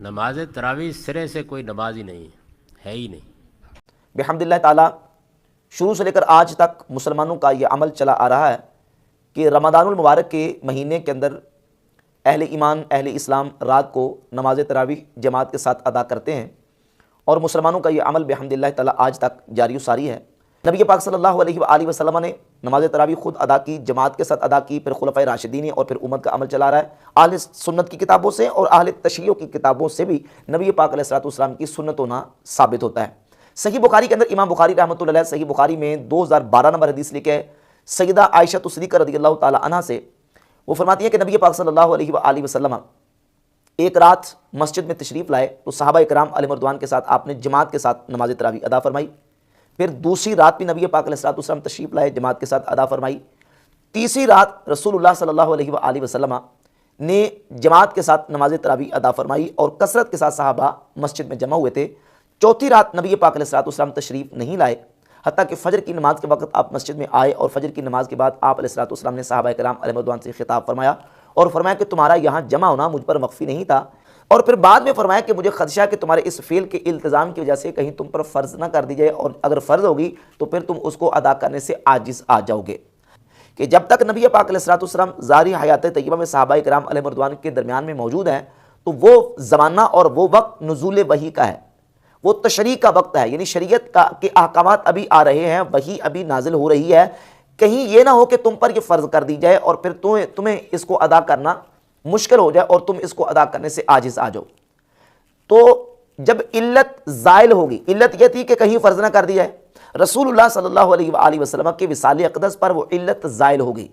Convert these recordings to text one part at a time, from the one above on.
نماز تراویح سرے سے کوئی نماز ہی نہیں ہے ہی نہیں۔ بحمد اللہ تعالیٰ شروع سے لے کر آج تک مسلمانوں کا یہ عمل چلا آ رہا ہے کہ رمضان المبارک کے مہینے کے اندر اہل ایمان اہل اسلام رات کو نماز تراویح جماعت کے ساتھ ادا کرتے ہیں، اور مسلمانوں کا یہ عمل بحمد اللہ تعالیٰ آج تک جاری و ساری ہے۔ نبی پاک صلی اللہ علیہ وآلہ وسلم نے نماز تراویح خود ادا کی، جماعت کے ساتھ ادا کی، پھر خلفائے راشدین اور پھر امت کا عمل چلا رہا ہے۔ اہل سنت کی کتابوں سے اور اہل تشیع کی کتابوں سے بھی نبی پاک علیہ السلام کی سنت ہونا ثابت ہوتا ہے۔ صحیح بخاری کے اندر امام بخاری رحمۃ اللہ علیہ صحیح بخاری میں 2012 نمبر حدیث لکھے ہے، سیدہ عائشہ صدیقہ رضی اللہ تعالی عنہا سے، وہ فرماتی ہیں کہ نبی پاک صلی اللہ علیہ وآلہ وسلم ایک رات مسجد میں تشریف لائے تو صحابہ کرام علیہ رضوان کے ساتھ آپ نے جماعت کے ساتھ نماز تراویح ادا فرمائی۔ پھر دوسری رات بھی نبی پاک علیہ السلام تشریف لائے، جماعت کے ساتھ ادا فرمائی۔ تیسری رات رسول اللہ صلی اللہ علیہ وآلہ وسلم نے جماعت کے ساتھ نماز تراویح ادا فرمائی اور کثرت کے ساتھ صحابہ مسجد میں جمع ہوئے تھے۔ چوتھی رات نبی پاک علیہ السلام تشریف نہیں لائے، حتیٰ کہ فجر کی نماز کے وقت آپ مسجد میں آئے اور فجر کی نماز کے بعد آپ علیہ السلام نے صحابہ کرام علیہ رضوان سے خطاب فرمایا اور فرمایا کہ تمہارا یہاں جمع ہونا مجھ پر مخفی نہیں تھا، اور پھر بعد میں فرمایا کہ مجھے خدشہ کہ تمہارے اس فعل کے التزام کی وجہ سے کہیں تم پر فرض نہ کر دی جائے، اور اگر فرض ہوگی تو پھر تم اس کو ادا کرنے سے عاجز آ جاؤ گے۔ کہ جب تک نبی پاک علیہ السلام ظاہری حیات طیبہ میں صحابہ کرام علیہ رضوان کے درمیان میں موجود ہیں تو وہ زمانہ اور وہ وقت نزول وحی کا ہے، وہ تشریع کا وقت ہے، یعنی شریعت کے احکامات ابھی آ رہے ہیں، وحی ابھی نازل ہو رہی ہے۔ کہیں یہ نہ ہو کہ تم پر یہ فرض کر دی جائے اور پھر تمہیں اس کو ادا کرنا مشکل ہو جائے اور تم اس کو ادا کرنے سے عاجز آ جاؤ۔ تو جب علت زائل ہوگی، علت یہ تھی کہ کہیں فرض نہ کر دی جائے، رسول اللہ صلی اللہ علیہ وآلہ وسلم کے وصال اقدس پر وہ علت زائل ہوگی۔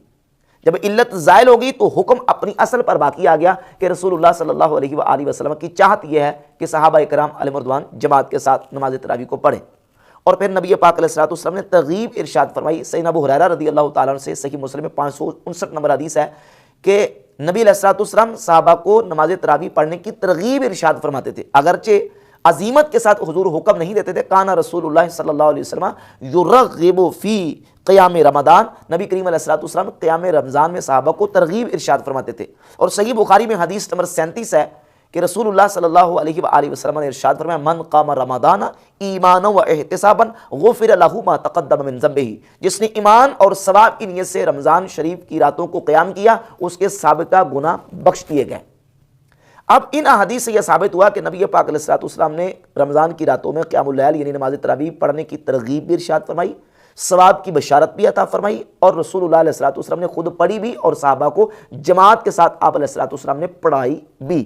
جب علت زائل ہوگی تو حکم اپنی اصل پر باقی آ گیا کہ رسول اللہ صلی اللہ علیہ وآلہ وسلم کی چاہت یہ ہے کہ صحابہ کرام علیہ رضوان جماعت کے ساتھ نماز تراویح کو پڑھیں، اور پھر نبی پاک علیہ السلام نے ترغیب ارشاد فرمائی۔ سیدنا ابو ہریرہ رضی اللہ تعالیٰ عنہ سے صحیح مسلم میں 559 نمبر حدیث ہے کہ نبی علیہ السلام صحابہ کو نماز تراویح پڑھنے کی ترغیب ارشاد فرماتے تھے، اگرچہ عزیمت کے ساتھ حضور حکم نہیں دیتے تھے۔ کانا رسول اللہ صلی اللہ علیہ وسلم یرغب فی قیام رمضان، نبی کریم علیہ السلام قیام رمضان میں صحابہ کو ترغیب ارشاد فرماتے تھے۔ اور صحیح بخاری میں حدیث نمبر 37 ہے کہ رسول اللہ صلی اللہ علیہ وآلہ وسلم نے ارشاد فرمایا، من قام رمضان ایمانا و احتسابا غفر له ما تقدم من ذنبہ، جس نے ایمان اور ثواب کی نیت سے رمضان شریف کی راتوں کو قیام کیا اس کے سابقہ گناہ بخش دیے گئے۔ اب ان احادیث سے یہ ثابت ہوا کہ نبی پاک علیہ السلام نے رمضان کی راتوں میں قیام اللیل یعنی نماز تراویح پڑھنے کی ترغیب بھی ارشاد فرمائی، ثواب کی بشارت بھی عطا فرمائی، اور رسول اللہ علیہ السلام نے خود پڑھی بھی اور صحابہ کو جماعت کے ساتھ آپ علیہ السلام نے پڑھائی بھی۔